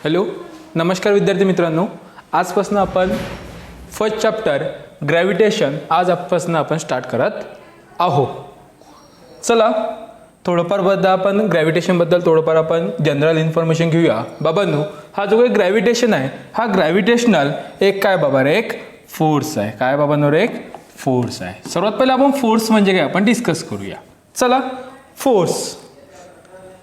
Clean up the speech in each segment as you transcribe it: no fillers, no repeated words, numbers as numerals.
Hello, नमस्कार विद्यार्थी मित्रांनो. आजपासून आपण फर्स्ट चॅप्टर ग्रॅव्हिटेशन आजपासून आपण स्टार्ट करत आहोत. चला थोडंफार आपण ग्रॅव्हिटेशनबद्दल थोडंफार आपण जनरल इन्फॉर्मेशन घेऊया. बाबांनो, हा जो काही ग्रॅव्हिटेशन आहे हा ग्रॅव्हिटेशनल एक काय बाबा रे एक फोर्स आहे. काय बाबांनो रे एक फोर्स आहे. सर्वात पहिले आपण फोर्स म्हणजे काय आपण डिस्कस करूया. चला फोर्स,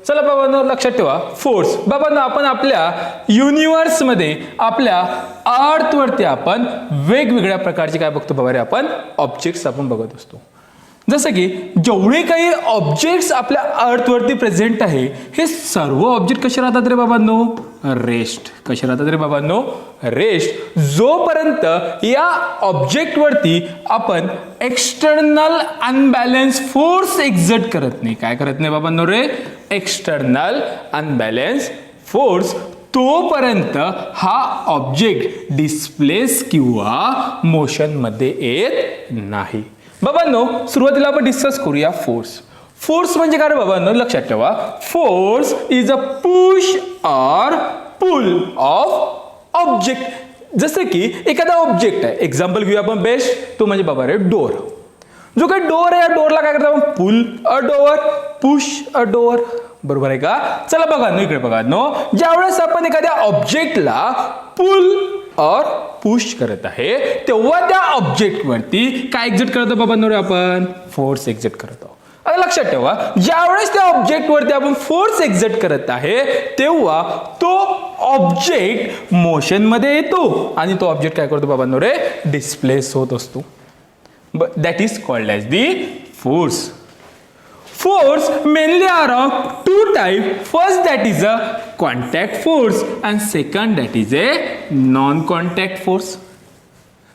चला बाबांनो लक्षात ठेवा फोर्स. बाबांनो आपण आपल्या युनिवर्समध्ये आपल्या अर्थवरती आपण वेगवेगळ्या प्रकारचे काय बघतो बाबा रे आपण ऑब्जेक्ट्स आपण बघत असतो. जसं की जेवढे काही ऑब्जेक्ट्स आपल्या अर्थवरती प्रेझेंट आहे हे सर्व ऑब्जेक्ट कसे राहतात रे बाबांनो रेस्ट. कसे राहतात रे बाबांनो रेस्ट. जोपर्यंत या ऑब्जेक्टवरती आपण एक्सटर्नल अनबॅलन्स फोर्स एक्झर्ट करत नाही. काय करत नाही बाबांनो रे एक्सटर्नल अनबॅलन्स फोर्स, तोपर्यंत हा ऑब्जेक्ट डिस्प्लेस किंवा मोशनमध्ये येत नाही. बाबांनो सुरुवातीला आपण डिस्कस करूया फोर्स. फोर्स म्हणजे काय रे बाबांनो लक्षात ठेवा. फोर्स इज अ पुश और पुल ऑफ ऑब्जेक्ट. जसं की एखादा ऑब्जेक्ट आहे, एक्झाम्पल घेऊया आपण बेस्ट, तो म्हणजे बाबा रे डोर. जो काही डोर आहे या डोरला काय करतो आपण पुल a door, push a door. बरोबर आहे का. चला बघा नो इकडे बघा नो, ज्यावेळेस आपण एखाद्या ऑब्जेक्टला पुल और पुश करत आहे तेव्हा त्या ऑब्जेक्टवरती काय एक्झर्ट करतो बाबांनो रे आपण फोर्स एक्झर्ट करतो. आता लक्षात ठेवा ज्यावेळेस त्या ऑब्जेक्टवरती आपण फोर्स एक्झर्ट करत आहे तेव्हा तो ऑब्जेक्ट मोशन मध्ये येतो आणि तो ऑब्जेक्ट काय करतो बाबांनो रे डिस्प्लेस होत असतो. That is called as the force. Force mainly are of two types. First that is a contact force and second that is a non-contact force.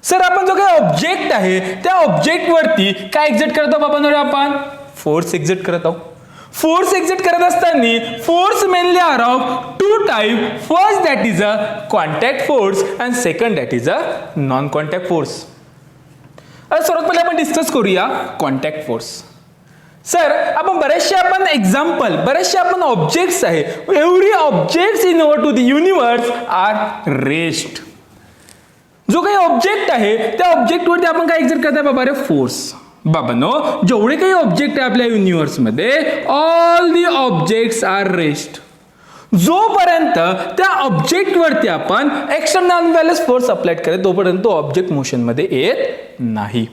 Sir आपण जो काही ऑब्जेक्ट आहे त्या ऑब्जेक्ट वरती काय एक्झर्ट करतो बाबांनो आपण फोर्स एक्झर्ट करत आहोत. फोर्स एक्झर्ट करत असताना force mainly are of two type. First that is a contact force and second that is a non contact force. आता सर्वात पहिले आपण डिस्कस करूया कॉन्टॅक्ट फोर्स. सर आपण बरेचसे आपण ऑब्जेक्ट्स आहे. Every objects in over to the universe are rest. जो काही ऑब्जेक्ट आहे त्या ऑब्जेक्टवरती आपण काय एक्झर्ट करताय बाबा रे फोर्स. बाबांनो जेवढे काही ऑब्जेक्ट आहे आपल्या युनिवर्समध्ये all the objects are rest. जोपर्यंत त्या ऑब्जेक्टवरती आपण एक्सटर्नल अनबॅलन्स फोर्स अप्लाय करत तोपर्यंत तो ऑब्जेक्ट मोशनमध्ये येत नाही.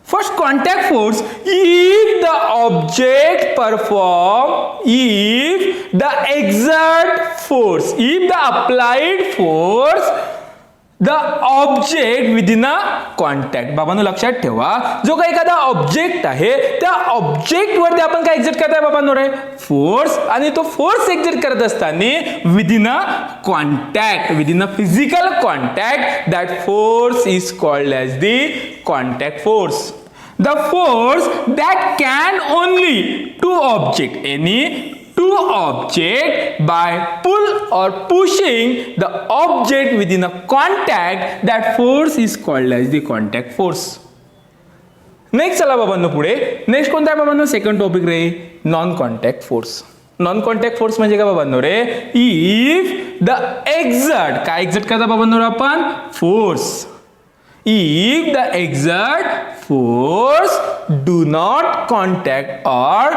First contact force, if the object perform, if the exert force, if the applied force, the object within a contact. बाबांनो लक्षात ठेवा जो काही एखादा ऑब्जेक्ट आहे त्या ऑब्जेक्ट वरती आपण काय एक्झर्ट करताय बाबांनो रे फोर्स, आणि तो फोर्स एक्झर्ट करत असताना within a contact, within a physical contact, that force is called as the contact force. The force that can only two object, any two object by pull or pushing the object within a contact, that force is called as the contact force. Next चला बाबांनो पुढे. Next कोणता आहे बाबांनो second topic रे non contact force. Non contact force म्हणजे काय बाबांनो रे इफ द एक्झर्ट, काय एक्झर्ट करता बाबांनो आपण force. If the exert force do not contact or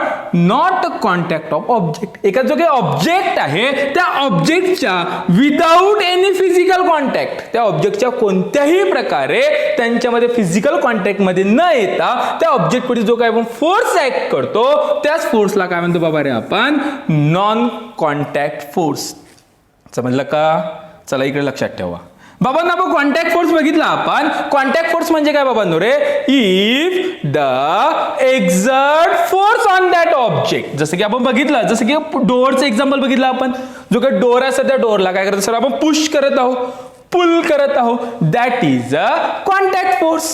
not contact of object. एका जो काही ऑब्जेक्ट आहे त्या ऑब्जेक्टच्या विदाउट एनी फिजिकल कॉन्टॅक्ट, त्या ऑब्जेक्टच्या कोणत्याही प्रकारे त्यांच्यामध्ये फिजिकल कॉन्टॅक्ट मध्ये न येता त्या ऑब्जेक्टवरती जो काही आपण फोर्स ऍक्ट करतो त्याच फोर्सला काय म्हणतो बाबा रे आपण नॉन कॉन्टॅक्ट फोर्स. समजलं का. चला इकडे लक्षात ठेवा बाबांना. आपण कॉन्टॅक्ट फोर्स बघितला. आपण कॉन्टॅक्ट फोर्स म्हणजे काय बाबांनो रे if the exert force on that object. जसं की आपण बघितलं, जसं की डोअरचं एक्झाम्पल बघितलं आपण. जो काही डोअर असतं त्या डोअरला काय करतो सर आपण पुश करत आहोत, पुल करत आहोत, that is a contact force.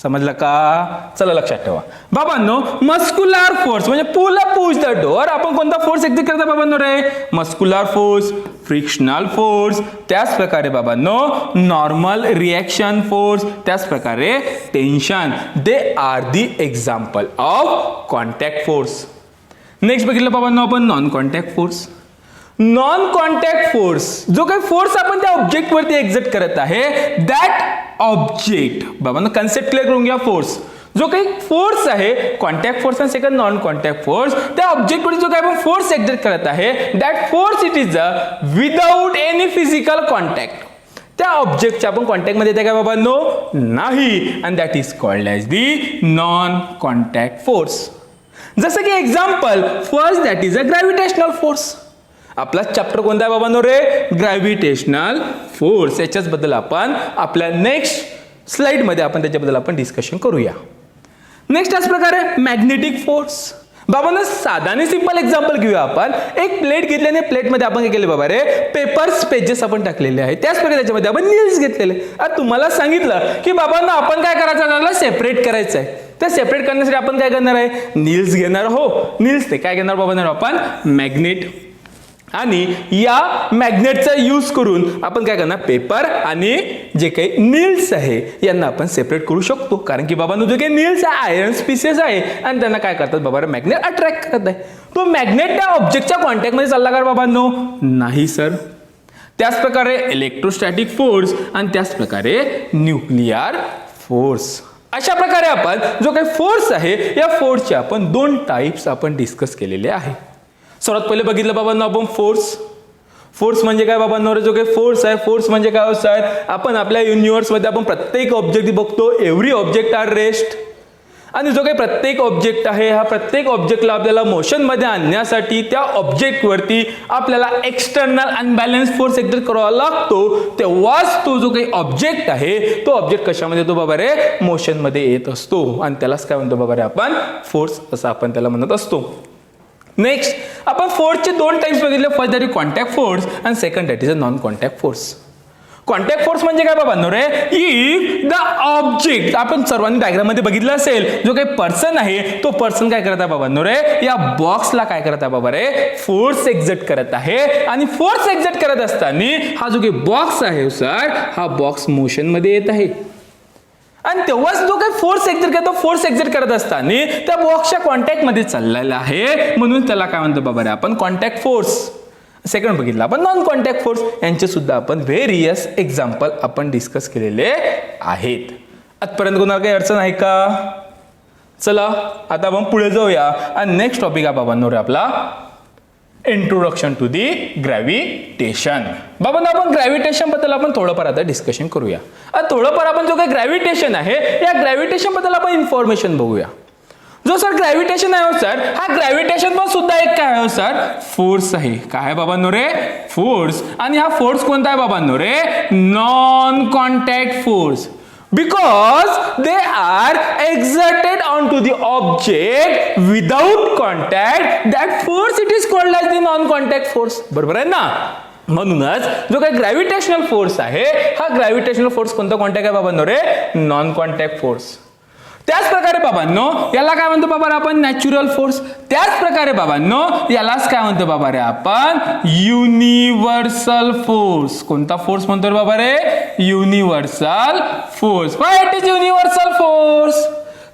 समजलं का. चला लक्षात ठेवा बाबांनो मस्क्युलर फोर्स म्हणजे पुल पुश द डोअर. आपण कोणता फोर्स एक्झर्ट करता बाबांनो रे मस्क्युलर फोर्स, फ्रिक्शनल फोर्स, त्याच प्रकारे बाबांनो नॉर्मल रिएक्शन फोर्स, त्याच प्रकारे tension. They are the example of contact force. Next बघितलं बाबांनो आपण non contact force. Non contact force, जो काही फोर्स आपण त्या ऑब्जेक्ट वरती एक्झर्ट करत आहे, दॅट ऑब्जेक्ट, बाबा कन्सेप्ट क्लिअर करून घ्या. फोर्स, जो काही फोर्स आहे, कॉन्टॅक्ट फोर्स आणि सेकंड नॉन कॉन्टॅक्ट फोर्स, त्या ऑब्जेक्ट वरती जो काही आपण फोर्स एक्झर्ट करत आहे, that force it is without any physical contact. त्या ऑब्जेक्टच्या आपण कॉन्टॅक्ट मध्ये येते का बाबा? नो, नाही. And that is called as the non contact force. जसं की example first, that is a gravitational force. आपला चॅप्टर कोणता आहे बाबांनो रे? Gravitational force. याच्याच बद्दल आपण आपल्या नेक्स्ट स्लाइड मध्ये आपण त्याच्याबद्दल आपण डिस्कशन करूया. नेक्स्ट त्याच प्रकारे मॅग्नेटिक फोर्स. बाबांनो साधाने सिंपल एक्झाम्पल घेऊया. आपण एक प्लेट घेतल्याने प्लेटमध्ये आपण काय केले बाबा रे? पेपर्स पेजेस आपण टाकलेले आहेत. त्याच प्रकारे त्याच्यामध्ये आपण नील्स घेतलेले. आता तुम्हाला सांगितलं की बाबांनो आपण काय करायचं, त्याला सेपरेट करायचं आहे. तर सेपरेट करण्यासाठी आपण काय करणार आहे? नील्स घेणार. हो, नील्स ते काय घेणार बाबांनो? आपण मॅग्नेट. आणि या मॅग्नेटचा यूज करून आपण काय करणार? पेपर आणि जे काही नील्स आहे यांना आपण सेपरेट करू शकतो. कारण की बाबांनो जो काही नील्स आहे आयर्न स्पीसीज आहे आणि त्यांना काय करतात बाबा? मॅग्नेट अट्रॅक्ट करत आहे. तो मॅग्नेट त्या ऑब्जेक्टच्या कॉन्टॅक्टमध्ये चालला का बाबांनो? नाही सर. त्याच प्रकारे इलेक्ट्रोस्टॅटिक फोर्स आणि त्याच प्रकारे न्यूक्लिअर फोर्स. अशा प्रकारे आपण जो काही फोर्स आहे या फोर्सचे आपण दोन टाइप्स आपण डिस्कस केलेले आहे. सर्वात पहिले बघितलं बाबांनो आपण फोर्स. फोर्स म्हणजे काय बाबांनो? जो काही फोर्स आहे, फोर्स म्हणजे काय सर? आपण आपल्या युनिव्हर्समध्ये आपण प्रत्येक ऑब्जेक्ट बघतो, एव्हरी ऑब्जेक्ट आर रेस्ट. आणि जो काही प्रत्येक ऑब्जेक्ट आहे, हा प्रत्येक ऑब्जेक्टला आपल्याला मोशनमध्ये आणण्यासाठी त्या ऑब्जेक्टवरती आपल्याला एक्सटर्नल अनबॅलन्स फोर्स एक्झर्ट करावा लागतो. तेव्हाच तो जो काही ऑब्जेक्ट आहे तो ऑब्जेक्ट कशामध्ये येतो बाबा रे? मोशनमध्ये येत असतो. आणि त्यालाच काय म्हणतो बाबा रे? आपण फोर्स असं आपण त्याला म्हणत असतो. नेक्स्ट आपण फोर्सचे दोन टाइप्स बघितले. First that is contact force आणि second that is a non contact force. Contact force म्हणजे काय बाबांनो रे? इफ द ऑब्जेक्ट, आपण सर्वांनी डायग्राम मध्ये बघितलं असेल, जो काही पर्सन आहे तो पर्सन काय करत आहे बाबांनो रे? या बॉक्सला काय करत आहे बाबा रे? फोर्स एक्झर्ट करत आहे. आणि फोर्स एक्झर्ट करत असताना हा जो काही बॉक्स आहे सर, हा बॉक्स मोशन मध्ये येत आहे. आणि तेव्हाच जो काही फोर्स एक्झर्ट करतो, फोर्स एक्झर्ट करत असताना त्या बॉक्सच्या कॉन्टॅक्ट मध्ये चाललेला आहे, म्हणून त्याला काय म्हणतो बाबा रे? आपण कॉन्टॅक्ट फोर्स. सेकंड बघितलं आपण नॉन कॉन्टॅक्ट फोर्स. यांचे सुद्धा आपण व्हेरियस एक्झाम्पल आपण डिस्कस केलेले आहेत. आजपर्यंत कोणाला काही अडचण आहे का? चला आता आपण पुढे जाऊया. आणि नेक्स्ट टॉपिक आहे बाबांनो रे आपला इंट्रोडक्शन टू दी ग्रॅव्हिटेशन. बाबा आपण ग्रॅव्हिटेशन बद्दल आपण थोडंफार आता डिस्कशन करूया. थोडंफार आपण जो काही ग्रॅव्हिटेशन आहे या ग्रॅव्हिटेशन बद्दल आपण इन्फॉर्मेशन बघूया. जो सर ग्रॅव्हिटेशन आहे सर, हा ग्रॅव्हिटेशन पण सुद्धा एक काय आहे सर? फोर्स आहे. काय आहे बाबांनो रे? फोर्स. आणि हा फोर्स कोणता आहे बाबांनो रे? Non contact force. Because they are exerted onto the object without contact, that force it is called as the non-contact force. बरोबर आहे ना? म्हणूनच जो काही ग्रॅव्हिटेशनल फोर्स आहे, हा ग्रॅव्हिटेशनल फोर्स कोणता कॉन्टॅक्ट आहे बाबांनो रे? Non contact force. त्याच प्रकारे बाबांनो याला काय म्हणतो बाबा आपण? Natural force. त्याच प्रकारे बाबांनो यालाच काय म्हणतो बाबा रे आपण? Universal force. कोणता फोर्स म्हणतो बाबा रे? Universal force. Why it is universal force?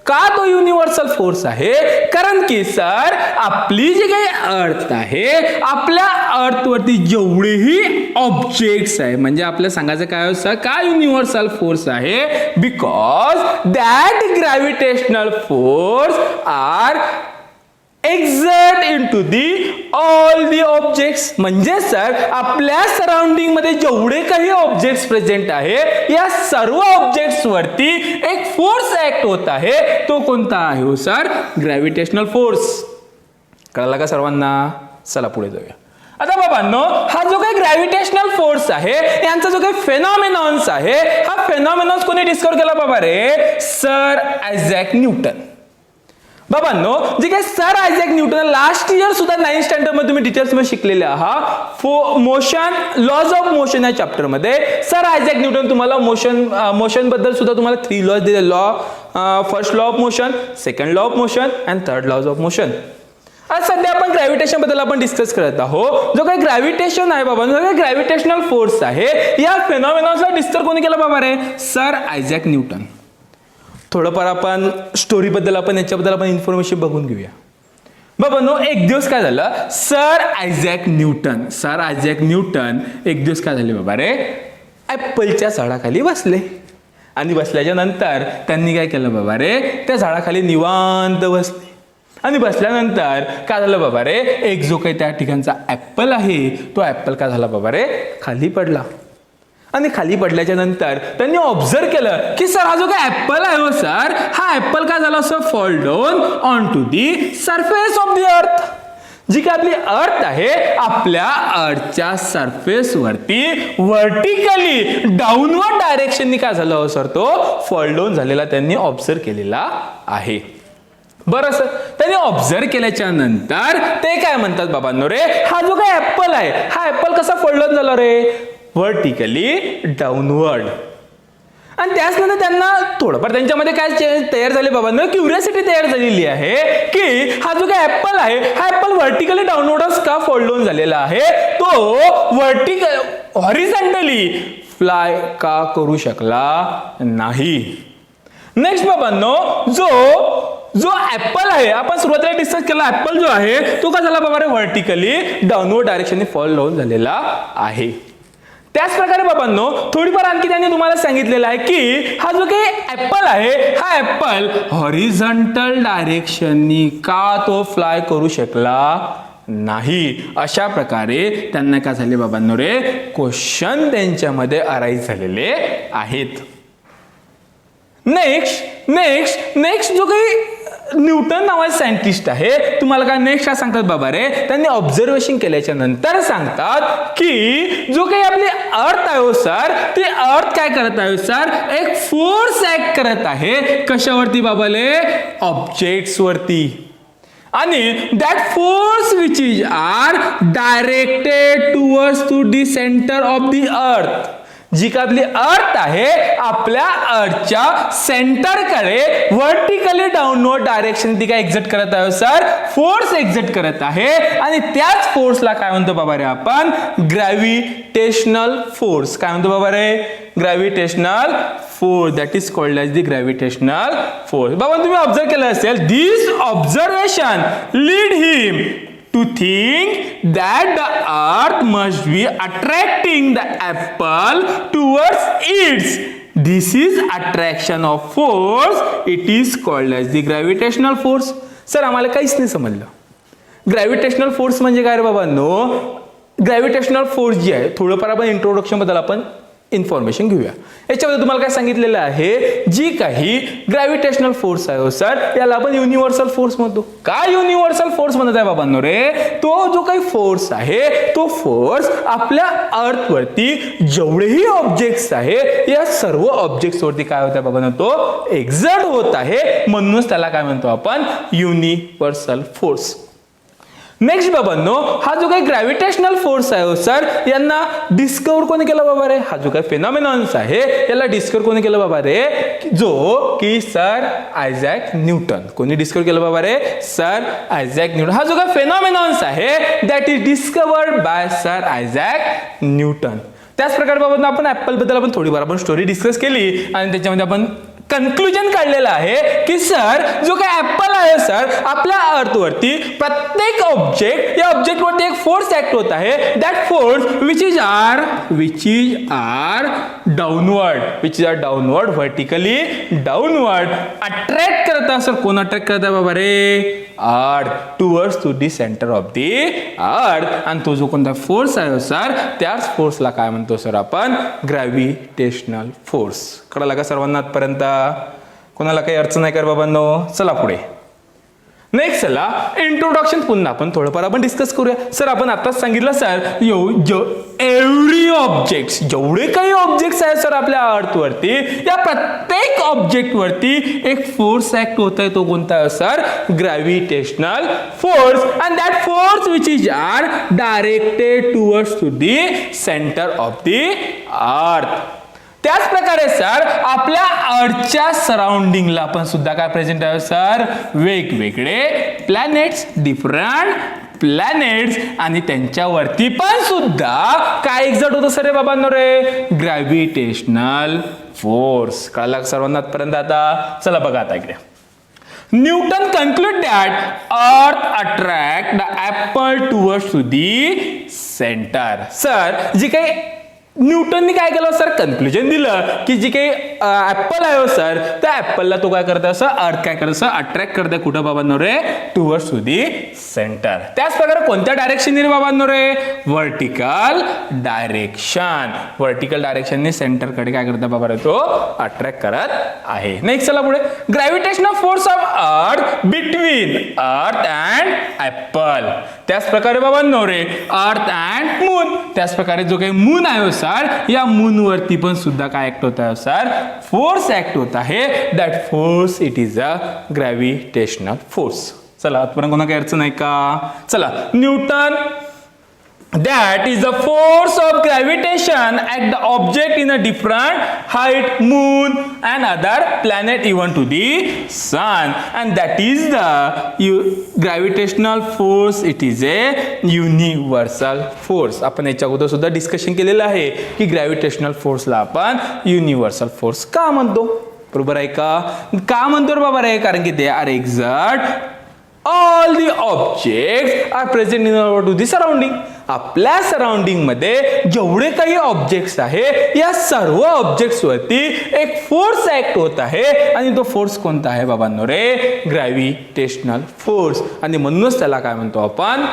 का तो युनिव्हर्सल फोर्स आहे? कारण की सर आपली जी काही अर्थ आहे, आपल्या अर्थ वरती जेवढेही ऑब्जेक्ट्स आहे, म्हणजे आपल्याला सांगायचं काय सर? का युनिव्हर्सल फोर्स आहे? Because that gravitational force are exert into the all the objects. म्हणजे सर आपल्या सराउंडिंग मध्ये जेवढे काही ऑब्जेक्ट्स प्रेझेंट आहे, या सर्व ऑब्जेक्ट्स वरती एक फोर्स ऍक्ट होत आहे. तो कोणता आहे सर? Gravitational force. कळला का सर्वांना? चला पुढे जाऊया. आता बाबांनो हा जो काही ग्रॅव्हिटेशनल फोर्स आहे, यांचा जो काही फेनॉमेनॉन्स आहे, हा फेनॉमेनॉन्स कोणी डिस्कवर केला बाबा रे? Sir Isaac Newton. बाबांनो जे काही sir Isaac Newton last year सुद्धा 9th स्टँडर्ड मध्ये तुम्ही डिटेल्स मध्ये शिकलेले आहात. मोशन, लॉज ऑफ मोशन या चॅप्टर मध्ये सर आयझॅक न्यूटन तुम्हाला मोशन बद्दल सुद्धा तुम्हाला 3 लॉज दिले. First law of motion, second law of motion and third laws of motion. आज सध्या आपण ग्रॅव्हिटेशन बद्दल आपण डिस्कस करत आहोत. जो काही ग्रॅव्हिटेशन आहे बाबा, जो काही ग्रॅव्हिटेशनल फोर्स आहे, या फेनॉमेनॉन्सला डिस्कस कोणी केला बाबा रे? Sir Isaac Newton. थोडंफार आपण स्टोरी बद्दल आपण याच्याबद्दल आपण इन्फॉर्मेशन बघून घेऊया. बाबांनो एक दिवस काय झालं, सर आयझॅक न्यूटन एक दिवस काय झाले बाबा रे, ॲपलच्या झाडाखाली बसले. आणि बसल्याच्या नंतर त्यांनी काय केलं बाबा रे, त्या झाडाखाली निवांत बसले. आणि बसल्यानंतर काय झालं बाबा रे, एक जो काही त्या ठिकाणचा ॲपल आहे तो ॲपल काय झाला बाबा रे, खाली पडला. आणि खाली पडल्याच्या नंतर त्यांनी ऑब्झर्व केलं की सर हा जो काय ॲपल आहे हो सर, हा ॲपल काय झाला sir, fall down on to the surface of the earth. जी काय आपली अर्थ आहे, आपल्या अर्थच्या सरफेस वरती व्हर्टिकली डाऊनवर्ड डायरेक्शननी काय झालं हो सर, तो फॉल डाऊन झालेला त्यांनी ऑब्झर्व केलेला आहे. बरं सर, त्यांनी ऑब्झर्व केल्याच्या नंतर ते काय म्हणतात बाबांनो रे, हा जो काय ॲपल आहे, हा ॲपल कसा फॉल डाऊन झाला रे, व्हर्टिकली डाऊनवर्ड. आणि त्याचनंतर त्यांना थोडंफार त्यांच्यामध्ये काय तयार झाले बाबांनो, क्युरियोसिटी तयार झालेली आहे की हा जो काय ॲपल आहे, हा ॲपल व्हर्टिकली डाऊनवर्डच का फॉल डाऊन झालेला आहे, तो हॉरिझॉन्टली फ्लाय का करू शकला नाही. नेक्स्ट बाबांनो, जो ॲपल आहे, आपण सुरुवातीला डिस्कस केला, ॲपल जो आहे तो का झाला बाबा रे, व्हर्टिकली डाऊनवर्ड डायरेक्शनने फॉल डाऊन झालेला आहे. त्याच प्रकारे बाबांनो थोडीफार आणखी त्यांनी तुम्हाला सांगितलेलं आहे की हा जो काही ॲपल आहे, हा ॲपल हॉरिझॉन्टल डायरेक्शननी का तो फ्लाय करू शकला नाही. अशा प्रकारे त्यांना काय झाले बाबांनो रे, क्वेश्चन त्यांच्यामध्ये अराईज झालेले आहेत. नेक्स्ट जो काही न्यूटन नावाचे सायंटिस्ट आहे, तुम्हाला काय नेक्स्ट काय सांगतात बाबा रे, त्यांनी ऑब्झर्वेशन केल्याच्या नंतर सांगतात की जो काही आपली अर्थ आहे सर, ती अर्थ काय करत आहे सर, एक फोर्स ऍक्ट करत आहे. कशावरती बाबाले, ऑब्जेक्ट्स वरती. आणि that force which is are directed towards to the centre of the earth. जी का आपली अर्थ आहे, आपल्या अर्थच्या सेंटरकडे व्हर्टिकली डाऊनवर्ड डायरेक्शन ती काय एक्झर्ट करत आहे सर, फोर्स एक्झर्ट करत आहे. आणि त्याच फोर्सला काय म्हणतो बाबा रे आपण, ग्रॅव्हिटेशनल फोर्स. काय म्हणतो बाबा रे, gravitational force. That is called as the gravitational force. बाबा तुम्ही ऑब्झर्व केलं असेल, this observation lead him to think that the earth must be attracting the apple towards its. This is attraction of force. It is called as the gravitational force. Sir आम्हाला काहीच नाही समजलं, gravitational force म्हणजे काय रे बाबांनो. Gravitational force जी आहे, थोडंफार आपण इंट्रोडक्शन बद्दल आपण इन्फॉर्मेशन घेऊया. याच्यामध्ये तुम्हाला काय सांगितलेलं आहे, जी काही ग्रॅव्हिटेशनल फोर्स आहे सर, याला आपण युनिव्हर्सल फोर्स म्हणतो. काय युनिव्हर्सल फोर्स म्हणत आहे बाबांनो रे, तो जो काही फोर्स आहे, तो फोर्स आपल्या अर्थ वरती जेवढेही ऑब्जेक्ट्स आहे, या सर्व ऑब्जेक्ट्स वरती काय होत आहे बाबांनो, तो एक्झर्ट होत आहे. म्हणूनच त्याला काय म्हणतो आपण, युनिव्हर्सल फोर्स. नेक्स्ट बाबांनो, हा जो काही ग्रॅव्हिटेशनल फोर्स आहे सर, यांना डिस्कवर कोणी केला बाबा रे, हा जो काही फेनॉमेनॉन्स आहे याला डिस्कवर कोणी केलं बाबा रे, जो की सर आयझॅक न्यूटन. कोणी डिस्कवर केलं बाबा रे, सर आयझॅक न्यूटन. हा जो काही फेनॉमेनॉन्स आहे, that is discovered by sir Isaac Newton. त्याच प्रकारे बाबा आपण ऍपल बद्दल आपण थोडीफार आपण स्टोरी डिस्कस केली आणि त्याच्यामध्ये आपण कन्क्लुजन काढलेलं आहे की सर जो काय ऍपल आहे सर, आपल्या अर्थ वरती प्रत्येक ऑब्जेक्ट, या ऑब्जेक्ट वरती एक फोर्स ऍक्ट होत आहे. That force which is are downward vertically downward attract करत आहे. सर कोण अट्रॅक्ट करत आहे बाबा रे, earth towards to the centre of the earth. आणि तो जो कोणता फोर्स आहे सर, त्याच फोर्सला काय म्हणतो सर आपण, ग्रॅव्हिटेशनल फोर्स. कळलं का सर्वांना आजपर्यंत? कोणाला काही अडचण नाही कर बाबांनो. चला पुढे. नेक्स्ट चला इंट्रोडक्शन पुन्हा आपण थोडंफार आपण डिस्कस करूया. सर आपण आताच सांगितलं सर, एव्हरी ऑब्जेक्ट, जेवढे काही ऑब्जेक्ट्स आहेत सर आपल्या अर्थ वरती, या प्रत्येक ऑब्जेक्ट वरती एक फोर्स ऍक्ट होत आहे. तो कोणता आहे sir, gravitational force. And that force which is are directed towards to the centre of the earth. त्याच प्रकारे सर आपल्या अर्थच्या सराउंडिंगला पण सुद्धा काय प्रेझेंट आहे सर, वेगवेगळे प्लॅनेट्स, डिफरंट प्लॅनेट्स, आणि त्यांच्यावरती पण सुद्धा काय एक्झर्ट होतं सर रे बाबांनो रे, ग्रॅव्हिटेशनल फोर्स. कळला सर्वांना आजपर्यंत? आता चला बघा आता इकडे. Newton concluded that earth attract the apple towards to the centre. Sir जी काही न्यूटनने काय केलं सर, कन्क्लुजन दिलं की जी काही ऍपल आहे हो सर, त्या ऍपलला तो काय करतो असं, अर्थ काय करतो असं अट्रॅक्ट करते कुठं बाबांनो रे, टुवर्ड्स टू दी सेंटर. त्याच प्रकारे कोणत्या डायरेक्शनने रे बाबांनो रे, व्हर्टिकल डायरेक्शन. व्हर्टिकल डायरेक्शनने सेंटरकडे काय करता बाबा रे, तो अट्रॅक्ट करत आहे. नेक्स्ट चला पुढे, gravitational force of earth between earth and apple. त्याच प्रकारे बाबांनो रे, अर्थ अँड मून. त्याच प्रकारे जो काही मून आहे सर, या मून वरती पण सुद्धा काय ऍक्ट होत आहे सर, फोर्स ऍक्ट होत आहे. That force it is a gravitational force. चला आतापर्यंत कोणा काही अडचण आहे का? चला, Newton that is the force of gravitation at the object in a different height, moon and other planet even to the sun, and that is the gravitational force. It is a universal force. आपण याच्या अगोदर सुद्धा discussion केलेलं आहे की gravitational फोर्सला आपण universal force का म्हणतो. बरोबर आहे का म्हणतो बाबा रे, कारण की they are exert all the objects are present in our to the surrounding. आपल्या सराउंडिंग मध्ये जेवढे काही ऑब्जेक्ट्स आहे, या सर्व ऑब्जेक्ट्स वरती एक फोर्स ऍक्ट होत आहे, आणि तो फोर्स कोणता आहे बाबांनो रे, ग्रॅव्हिटेशनल फोर्स. आणि म्हणूनच त्याला काय म्हणतो आपण,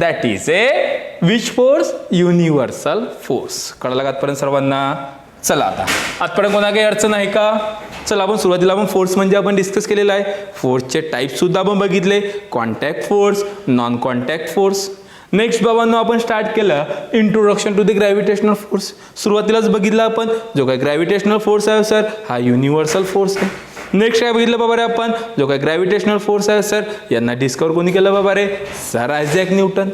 that is a which force, universal force. कळलं का आजपर्यंत सर्वांना? चला आता आजपर्यंत कोणा काही अडचण आहे का? चला आपण सुरुवातीला आपण फोर्स म्हणजे आपण डिस्कस केलेला आहे. फोर्सचे टाइप सुद्धा आपण बघितले, contact force, non contact force. Next बाबांनो आपण स्टार्ट केलं introduction to the gravitational force. सुरुवातीलाच बघितलं आपण जो काही ग्रॅव्हिटेशनल फोर्स आहे सर, हा युनिव्हर्सल फोर्स आहे. नेक्स्ट काय बघितलं बाबा रे आपण, जो काही ग्रॅव्हिटेशनल फोर्स आहे सर, यांना डिस्कवर कोणी केलं बाबा रे, सर आयझॅक न्यूटन.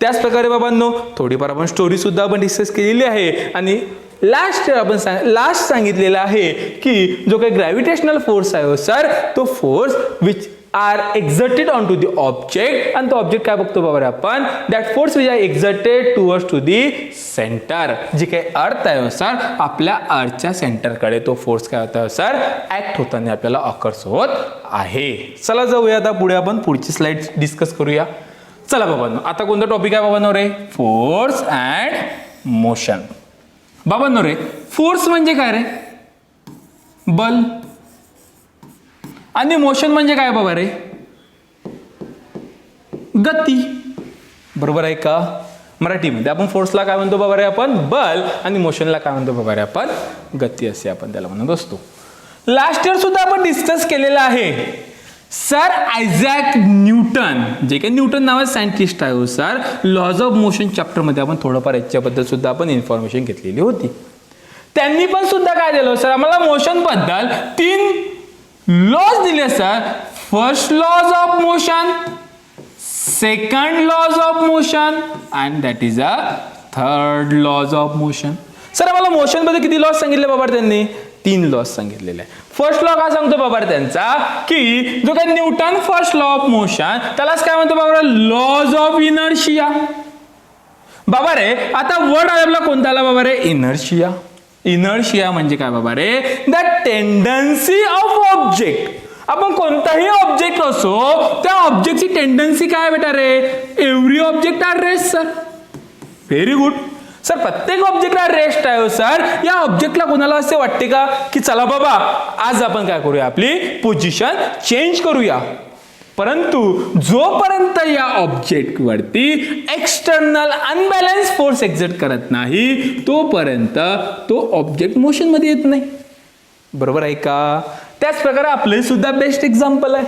त्याच प्रकारे बाबांनो थोडीफार आपण स्टोरी सुद्धा आपण डिस्कस केलेली आहे, आणि लास्ट सांगितलेलं आहे की जो काही ग्रॅव्हिटेशनल फोर्स आहे सर, तो force which are exerted on to the object, आणि तो ऑब्जेक्ट काय बघतो बाबा आपण, that force which are exerted towards to the centre. जी काही अर्थ आहे सर, आपल्या अर्थच्या सेंटरकडे तो फोर्स काय होता सर, ऍक्ट होताना आपल्याला ऑकर्स होत आहे. चला जाऊया आता पुढे, आपण पुढची स्लाइड डिस्कस करूया. चला बाबांनो, आता कोणता टॉपिक आहे बाबांनो रे, फोर्स अँड मोशन. बाबांनो रे, फोर्स म्हणजे काय रे, बल, आणि मोशन म्हणजे काय बाबा रे, गती. बरोबर आहे का? मराठीमध्ये आपण फोर्सला काय म्हणतो बाबा रे, आपण बल, आणि मोशनला काय म्हणतो बाबा रे, आपण गती असे आपण त्याला म्हणत असतो. लास्ट इयर सुद्धा आपण डिस्कस केलेलं आहे. सर आयझॅक न्यूटन, जे काही न्यूटन नावाचे सायंटिस्ट आहे sir, laws of motion chapter मध्ये आपण थोडंफार याच्याबद्दल सुद्धा आपण इन्फॉर्मेशन घेतलेली होती. त्यांनी पण सुद्धा काय दिलं सर, आम्हाला मोशन बद्दल 3 लॉज दिले sir. First laws of motion, second laws of motion, and that is a third laws of motion. Sir आम्हाला मोशन बद्दल किती लॉज सांगितले बाबा त्यांनी, 3 लॉज सांगितलेले आहे. फर्स्ट लॉ काय सांगतो बाबा त्यांचा, की जो काही Newton first law of motion, त्यालाच काय म्हणतो बाबा, लॉज ऑफ इनर्शिया. बाबा रे आता वर्ड आपला कोणता आला बाबा रे, इनर्शिया. इनर्शिया म्हणजे काय बाबा रे, द टेंडन्सी ऑफ ऑब्जेक्ट. आपण कोणताही ऑब्जेक्ट असो, त्या ऑब्जेक्टची टेंडन्सी काय बेटा रे, every object are rest. Sir very good sir, प्रत्येक ऑब्जेक्टला रेस्ट आहे सर. या ऑब्जेक्टला कोणाला असे वाटते का की चला बाबा आज आपण काय करूया, आपली पोझिशन चेंज करूया. परंतु जोपर्यंत या ऑब्जेक्ट वरती एक्सटर्नल अनबॅलन्स फोर्स एक्झर्ट करत नाही, तोपर्यंत तो ऑब्जेक्ट मोशन मध्ये येत नाही. बरोबर आहे का? त्याच प्रकारे आपले सुद्धा बेस्ट एक्झाम्पल आहे.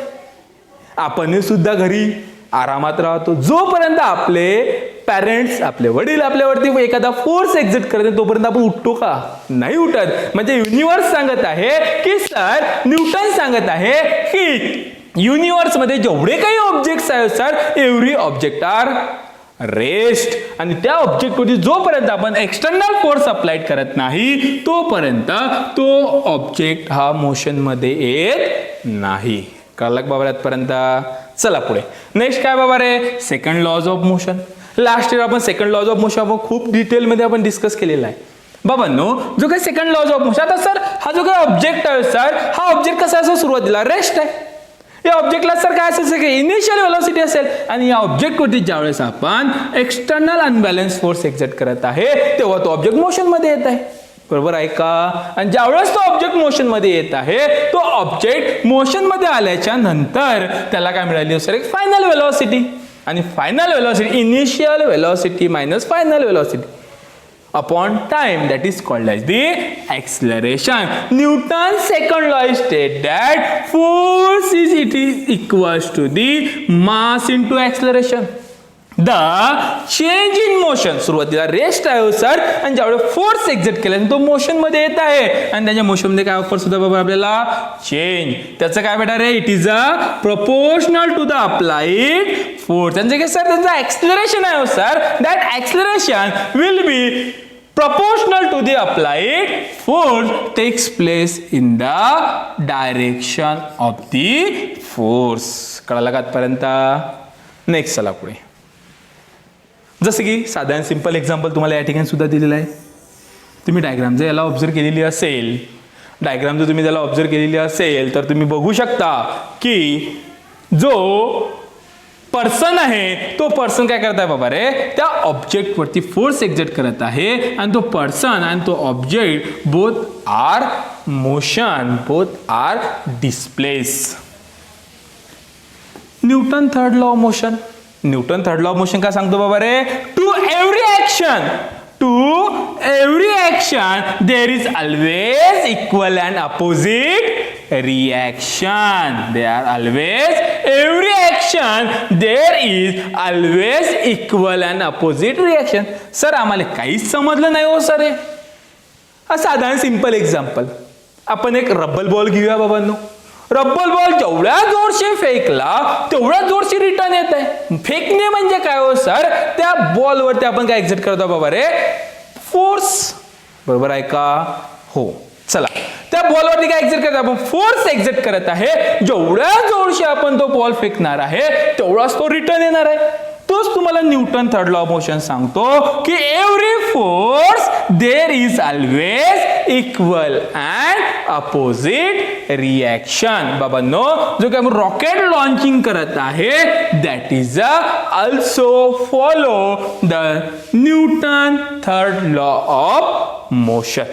आपण सुद्धा घरी आरामात राहतो, जोपर्यंत आपले पॅरेंट्स, आपले वडील आपल्यावरती एखादा फोर्स एक्झर्ट करते, तोपर्यंत आपण उठतो का? नाही उठत. म्हणजे युनिव्हर्स सांगत आहे की सर, न्यूटन सांगत आहे की युनिव्हर्स मध्ये जेवढे काही ऑब्जेक्ट्स आहेत sir, every object are rest. आणि त्या ऑब्जेक्टवरती जोपर्यंत आपण एक्सटर्नल फोर्स अप्लाइड करत नाही, तोपर्यंत तो ऑब्जेक्ट हा मोशन मध्ये येत नाही. कळलं बाबा आजपर्यंत? चला पुढे. नेक्स्ट काय बाबा रे, second laws of motion. Last year आपण सेकंड लॉज ऑफ मोशन आपण खूप डिटेलमध्ये आपण डिस्कस केलेला आहे. बाबांनो जो काही सेकंड लॉज ऑफ मोशन, आता सर हा जो काही ऑब्जेक्ट आहे सर, हा ऑब्जेक्ट कसा असं सुरुवातीला रेस्ट आहे. या ऑब्जेक्टला सर काय असेल की इनिशियल व्हेलॉसिटी असेल आणि या ऑब्जेक्टवरती ज्यावेळेस आपण एक्सटर्नल अनबॅलन्स फोर्स एक्झर्ट करत आहे तेव्हा तो ऑब्जेक्ट मोशनमध्ये येत आहे. बरोबर आहे का? आणि ज्यावेळेस तो ऑब्जेक्ट मोशनमध्ये येत आहे तो ऑब्जेक्ट मोशनमध्ये आल्याच्या नंतर त्याला काय मिळाली सर एक फायनल व्हेलॉसिटी. आणि final velocity initial velocity minus final velocity upon time, that is called as the acceleration. Newton's second law states that force is equals to the mass into acceleration. The change in motion, सुरुवातीला rest आहे sir आणि ज्यावेळेस force exert केला तो motion मध्ये येत आहे आणि त्याच्या मोशन मध्ये काय ऑफर सुद्धा बाबा आपल्याला चेंज. त्याचं काय बेटा रे? It is a proportional to the applied force. त्यांचं काय सर त्यांचं ऍक्सिलरेशन आहे sir. That acceleration will be proportional to the applied force takes place in the direction of the force. कळालं का आजपर्यंत? नेक्स्ट चला पुढे. जसं की साधारण सिंपल एक्झाम्पल तुम्हाला या ठिकाणी सुद्धा दिलेलं आहे. तुम्ही डायग्राम जर याला ऑब्झर्व केलेली असेल तर तुम्ही बघू शकता की जो पर्सन आहे तो पर्सन काय करत आहे बाबा रे? त्या ऑब्जेक्ट वरती फोर्स एक्झर्ट करत आहे आणि तो पर्सन आणि तो object both are motion, both are displace. Newton third law of motion काय सांगतो बाबा रे? To every action there is always equal and opposite reaction. Every action there is always equal and opposite reaction. Sir आम्हाला काहीच समजलं नाही हो sir. हे साधारण सिंपल एक्झाम्पल. आपण एक रब्बल बॉल घेऊया बाबांनो. रब्बल बॉल जेवढ्या जोरशी फेकला तेवढ्या जोरशी रिटर्न येत आहे. फेकणे म्हणजे काय हो सर? त्या बॉलवरती आपण काय एक्झर्ट करतो बाबा रे? फोर्स. बरोबर आहे का? हो. चला त्या बॉलवरती काय एक्झर्ट करत आपण? फोर्स एक्झर्ट करत आहे. जेवढ्या जोरशी आपण तो बॉल फेकणार आहे तेवढाच तो रिटर्न येणार आहे. तोच तुम्हाला Newton third law of motion सांगतो की every force there is always equal and opposite reaction. बाबांनो जो काही रॉकेट लॉन्चिंग करत आहे that is also follow the Newton third law of motion.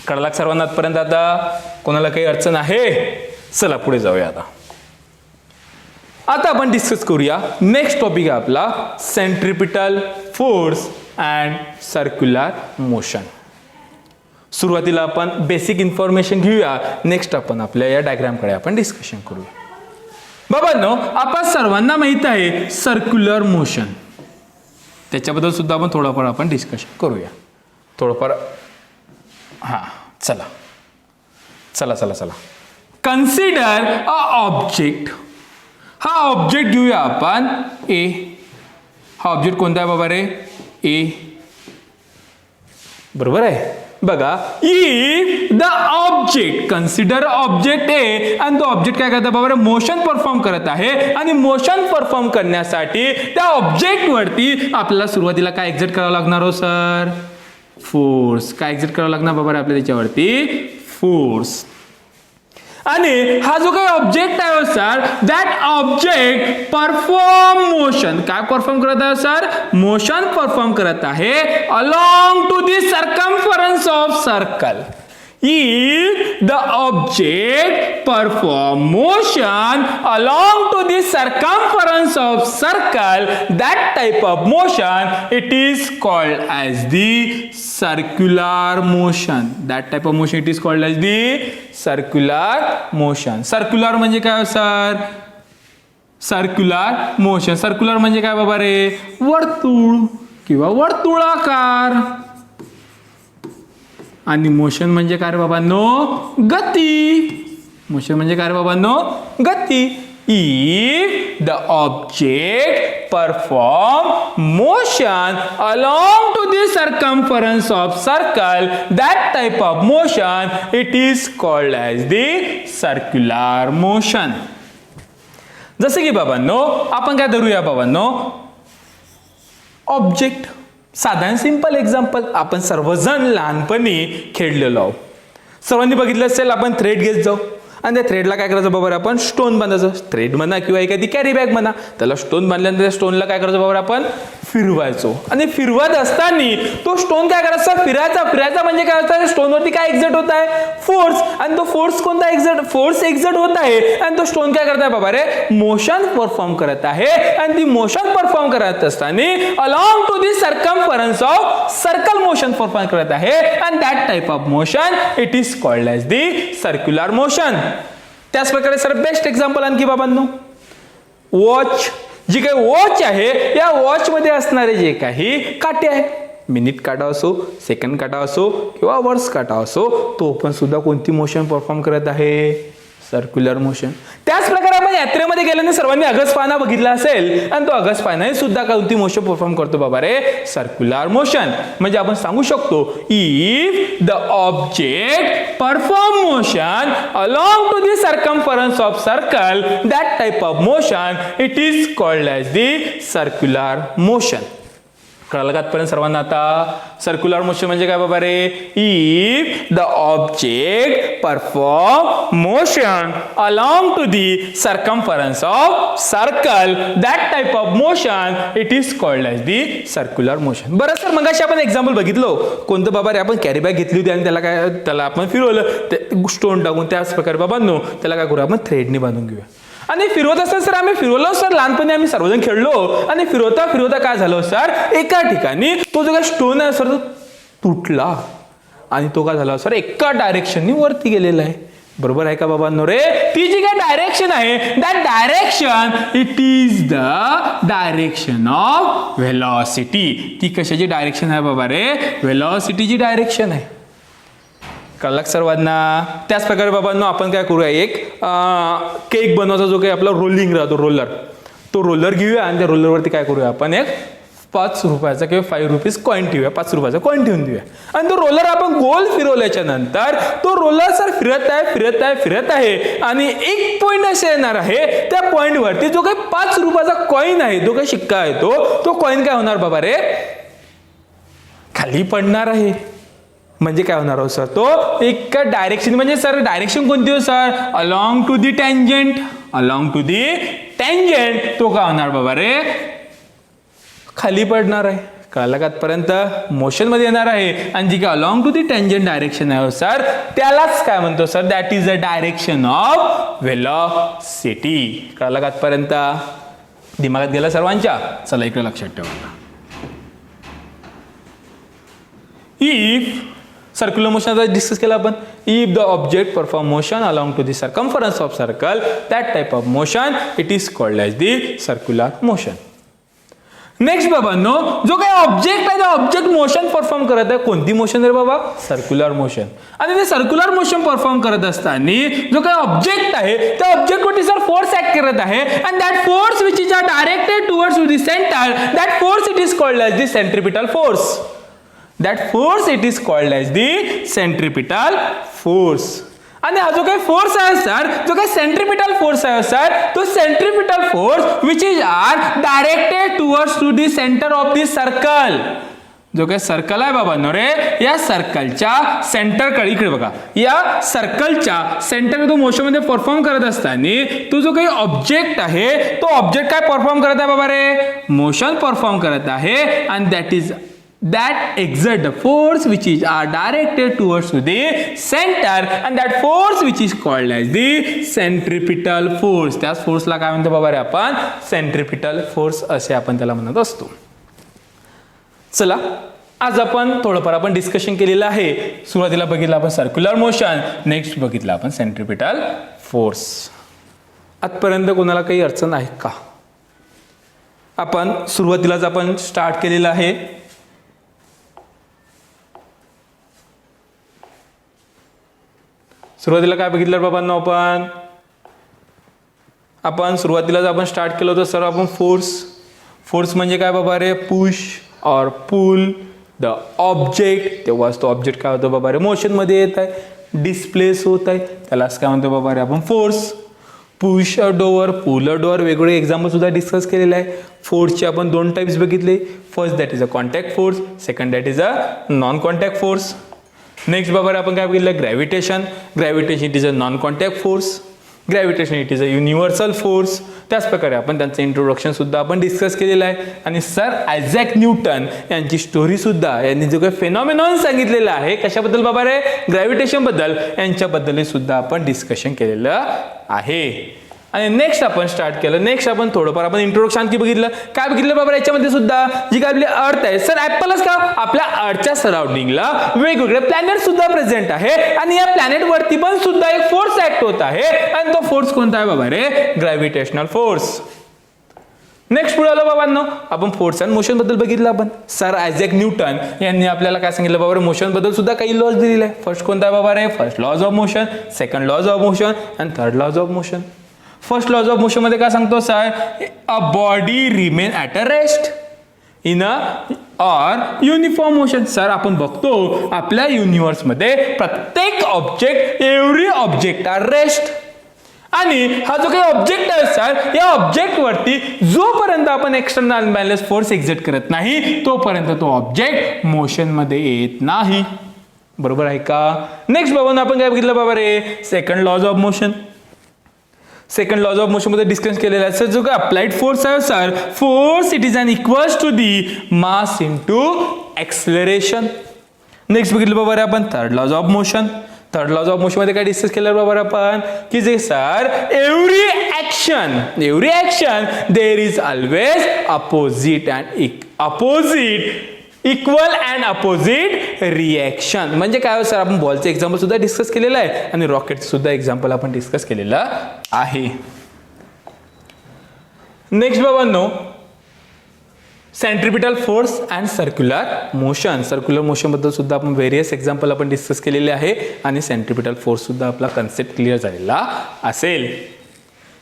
कळला सर्वांना आजपर्यंत? आता कोणाला काही अडचण आहे? चला पुढे जाऊया. आता आपण डिस्कस करूया नेक्स्ट टॉपिक आहे आपला centripetal force and circular motion. सुरुवातीला आपण बेसिक इन्फॉर्मेशन घेऊया. नेक्स्ट आपण आपल्या या डायग्रामकडे आपण डिस्कशन करूया. बाबांनो आपण सर्वांना माहित आहे सर्क्युलर मोशन. त्याच्याबद्दल सुद्धा आपण थोडंफार आपण डिस्कशन करूया. थोडंफार चला कन्सिडर अ ऑब्जेक्ट. हा ऑब्जेक्ट घेऊया आपण ए. हा ऑब्जेक्ट कोणता आहे बाबा रे? ए. बरोबर आहे. बघा if the object, consider object A आणि तो ऑब्जेक्ट काय करत बाबा रे? मोशन परफॉर्म करत आहे आणि मोशन परफॉर्म करण्यासाठी त्या ऑब्जेक्ट वरती आपल्याला सुरुवातीला काय एक्झर्ट करावं लागणार हो सर? फोर्स. काय एक्झर्ट करावं लागणार बाबा आपल्या त्याच्यावरती? फोर्स. आणि हा जो काही ऑब्जेक्ट आहे sir that object perform motion. काय परफॉर्म करत आहे सर? मोशन परफॉर्म करत आहे along to the circumference of circle. If the object perform motion along to the circumference of circle, that type of motion it is called as the circular motion. That type of motion it is called as the circular motion. Circular म्हणजे काय sir? Circular motion. Circular म्हणजे काय बाबा रे? वर्तुळ किंवा वर्तुळाकार. आणि motion म्हणजे काय रे बाबांनो? गती. मोशन म्हणजे काय रे बाबांनो? गती. If the object perform motion along to the circumference of circle, that type of motion it is called as the circular motion. जसं की बाबांनो आपण काय धरूया बाबांनो? ऑब्जेक्ट. साधारण सिंपल एक्झाम्पल आपण सर्वजण लहानपणी खेळलेलो आहोत. सर्वांनी बघितलं असेल आपण थ्रेड घेत जाऊ आणि त्या थ्रेडला काय करायचं बाबा आपण स्टोन बांधायचं, थ्रेड म्हणा किंवा एखादी कॅरी बॅग म्हणा, त्याला स्टोन बांधल्यानंतर त्या स्टोनला काय करायचं बाबा आपण फिरवायचो आणि फिरवत असताना तो स्टोन काय करायचा फिरायचा म्हणजे काय होतं स्टोनवरती काय एक्झर्ट होत आहे फोर्स, आणि तो फोर्स कोणता फोर्स एक्झर्ट होत आहे आणि तो स्टोन काय करत आहे बाबा रे मोशन परफॉर्म करत आहे आणि ती मोशन परफॉर्म करत असताना along to the circumference of circle motion perform करत आहे आणि that type of motion it is called as the circular motion. त्याच प्रकारे सर बेस्ट एक्झाम्पल आणखी बाबांनो वॉच, जी काही वॉच आहे या वॉच मध्ये असणारे जे काही काटे आहे, मिनिट काटा असो, सेकंड काटा असो किंवा वर्स काटा असो, तो पण सुद्धा कोणती मोशन परफॉर्म करत आहे सर्क्युलर मोशन. त्याच प्रकारे आपण यात्रेमध्ये गेल्याने सर्वांनी अगस्पाना बघितला असेल आणि तो अगस्पाना सुद्धा कोणती मोशन परफॉर्म करतो बाबा रे सर्क्युलर मोशन. म्हणजे आपण सांगू शकतो if the object perform motion along to the circumference of circle that type of motion it is called as the circular motion. कळलं का आतापर्यंत सर्वांना? आता सर्क्युलर मोशन म्हणजे काय बाबा रे if the object perform motion along to the circumference of circle that type of motion it is called as the circular motion. बरं सर मगाशी आपण एक्झाम्पल बघितलो कोणतं बाबा रे आपण कॅरी बॅग घेतली होती आणि त्याला आपण फिरवलं स्टोन टाकून, त्याच प्रकारे बाबांनो त्याला काय करू आपण थ्रेडने बांधून घेऊया आणि फिरवत असताना सर आम्ही फिरवलो सर लहानपणी आम्ही सर्वजण खेळलो आणि फिरवता काय झालं सर एका ठिकाणी तो जो काही स्टोन आहे सर तो तुटला आणि तो काय झाला सर एका डायरेक्शननी वरती गेलेला आहे. बरोबर आहे का बाबांनो रे? ती जी काय डायरेक्शन आहे that direction it is the direction of velocity. ती कशाची डायरेक्शन आहे बाबा रे? व्हेलॉसिटीची डायरेक्शन आहे. कळलं सर्वांना? त्याच प्रकारे बाबांनो आपण काय करूया एक केक बनवायचा जो काही आपला रोलिंग राहतो रोलर, तो रोलर घेऊया आणि त्या रोलरवरती काय करूया आपण एक 5 रुपयाचा किंवा 5 रुपीज कॉईन ठेवूया, 5 रुपयाचा कॉईन ठेवून देऊया आणि तो रोलर आपण गोल फिरवल्याच्या नंतर तो रोलर सर फिरत आहे आणि एक पॉईंट असे येणार आहे त्या पॉईंट वरती जो काही 5 रुपयाचा कॉईन आहे जो काही शिक्का आहे तो कॉईन काय होणार बाबा रे खाली पडणार आहे. म्हणजे काय होणार हो सर तो एक डायरेक्शन, म्हणजे सर डायरेक्शन कोणती हो sir along to the tangent, along to the tangent तो काय होणार बाबा रे खाली पडणार आहे. कळलं का आतापर्यंत? मोशन मध्ये येणार आहे आणि जी काय along to the tangent direction आहे सर त्यालाच काय म्हणतो sir that is the direction of velocity. कळलं का आतापर्यंत? दिमागात गेला सर्वांच्या? चला इकडे लक्षात ठेवा. इफ सर्क्युलर मोशन आता डिस्कस केला आपण. If the object perform motion along to the circumference of circle that type of motion it is called as the circular motion. Next बाबांनो जो काही ऑब्जेक्ट आहे ऑब्जेक्ट मोशन परफॉर्म करत आहे, कोणती मोशन रे बाबा सर्क्युलर मोशन. आणि ते सर्क्युलर मोशन परफॉर्म करत असताना जो काही ऑब्जेक्ट आहे त्या ऑब्जेक्ट वरती सर फोर्स ऍक्ट करत आहे आणि that force which is directed towards the centre that force it is called as the centripetal force. That force it is called as the centripetal force. आणि हा जो काही फोर्स आहे sir जो काही सेंट्रिपिटल फोर्स आहे सर तो centripetal force which is are directed towards to the centre of the circle. जो काही सर्कल आहे बाबांनो रे या सर्कलच्या सेंटरकडे इकडे बघा या सर्कलच्या सेंटर तो मोशन मध्ये परफॉर्म करत असताना तो जो काही ऑब्जेक्ट आहे तो ऑब्जेक्ट काय परफॉर्म करत आहे बाबा रे मोशन परफॉर्म करत आहे आणि that is that exert the force which is are directed towards the center and that force which is called as the centripetal force. त्याच फोर्सला काय म्हणतो बाबा रे आपण सेंट्रिपिटल फोर्स असे आपण त्याला म्हणत असतो. चला आज आपण थोडंफार आपण डिस्कशन केलेलं आहे. सुरुवातीला बघितलं आपण सर्क्युलर मोशन, नेक्स्ट बघितलं आपण सेंट्रिपिटल फोर्स. आजपर्यंत कोणाला काही अडचण आहे का? आपण सुरुवातीलाच आपण स्टार्ट केलेलं आहे. सुरुवातीला काय बघितलं बाबांनो आपण सुरुवातीलाच आपण स्टार्ट केलं होतं सर आपण फोर्स म्हणजे काय बाबा रे पुश और पुल द ऑब्जेक्ट. तेव्हाच तो ऑब्जेक्ट काय होतो बाबा रे मोशन मध्ये येत आहे डिस्प्लेस होत आहे त्यालाच काय म्हणतो बाबा रे आपण force. Push a door pull a door वेगवेगळे एक्झाम्पल सुद्धा डिस्कस केलेले आहे. फोर्सचे आपण 2 टाइप्स बघितले. First that is a contact force, second that is a non contact force. Next बाबा आपण काय बघितलं, gravitation. Gravitation it is a non contact force. Gravitation it is a universal force. त्याच प्रकारे आपण त्यांचं इंट्रोडक्शन सुद्धा आपण डिस्कस केलेलं आहे. आणि सर आयझॅक न्यूटन यांची स्टोरी सुद्धा, यांनी जो काही फेनॉमेनॉन सांगितलेला आहे कशाबद्दल बाबा रे, ग्रॅव्हिटेशन बद्दल, यांच्याबद्दल सुद्धा आपण डिस्कशन केलेलं आहे. आणि नेक्स्ट आपण स्टार्ट केलं. नेक्स्ट आपण थोडंफार आपण इंट्रोडक्शन आणखी बघितलं. काय बघितलं बाबा याच्यामध्ये सुद्धा, जी काय आपली अर्थ आहे सर, ऍपलच का, आपल्या अर्थच्या सराउंडिंगला वेगवेगळे प्लॅनेट सुद्धा प्रेझेंट आहे आणि या प्लॅनेट वरती पण सुद्धा एक फोर्स ऍक्ट होत आहे आणि तो फोर्स कोणता आहे बाबा रे, ग्रॅव्हिटेशनल फोर्स. नेक्स्ट पुढे आलो बाबांनो, आपण फोर्स अँड मोशन बद्दल बघितलं. आपण सर आयझॅक न्यूटन यांनी आपल्याला काय सांगितलं बाबा, मोशन बद्दल सुद्धा काही लॉज दिलेले आहे. फर्स्ट कोणता आहे बाबा रे, first laws of motion, second laws of motion and third laws of motion. First laws of motion मध्ये काय सांगतो sir, a body remain at a rest in a or uniform motion. Sir आपण बघतो आपल्या युनिव्हर्स मध्ये प्रत्येक object, every object are rest. आणि हा जो काही ऑब्जेक्ट आहे सर, या ऑब्जेक्ट वरती जोपर्यंत आपण एक्सटर्नल अनबॅलन्स फोर्स एक्झर्ट करत नाही तोपर्यंत तो ऑब्जेक्ट मोशन मध्ये येत नाही. बरोबर आहे का. नेक्स्ट बाबा आपण काय बघितलं बाबा रे, second laws of motion. Second laws of motion मध्ये डिस्कस केलेला आहे सर, जो काय अप्लाइड फोर्स आहे sir, force it is an equals to the mass into acceleration. Next बघितलं बाबा रे आपण third laws of motion. Third laws of motion मध्ये काय डिस्कस केलं बाबा आपण, की जे sir every action there is always opposite equal and opposite reaction. म्हणजे काय सर, आपण बॉलचं एक्झाम्पल सुद्धा डिस्कस केलेलं आहे आणि रॉकेटचं सुद्धा एक्झाम्पल आपण डिस्कस केलेलं आहे. नेक्स्ट बाबांनो, centripetal force and circular motion. Circular motion बद्दल सुद्धा आपण व्हेरियस एक्झाम्पल आपण डिस्कस केलेले आहे आणि सेंट्रिपिटल फोर्स सुद्धा आपला कन्सेप्ट क्लिअर झालेला असेल.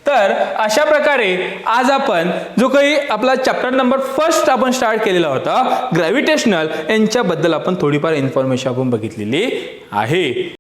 तर अशा प्रकारे आज आपण जो काही आपला चॅप्टर नंबर फर्स्ट आपण स्टार्ट केलेला होता ग्रॅव्हिटेशनल, यांच्याबद्दल आपण थोडीफार इन्फॉर्मेशन आपण बघितलेली आहे.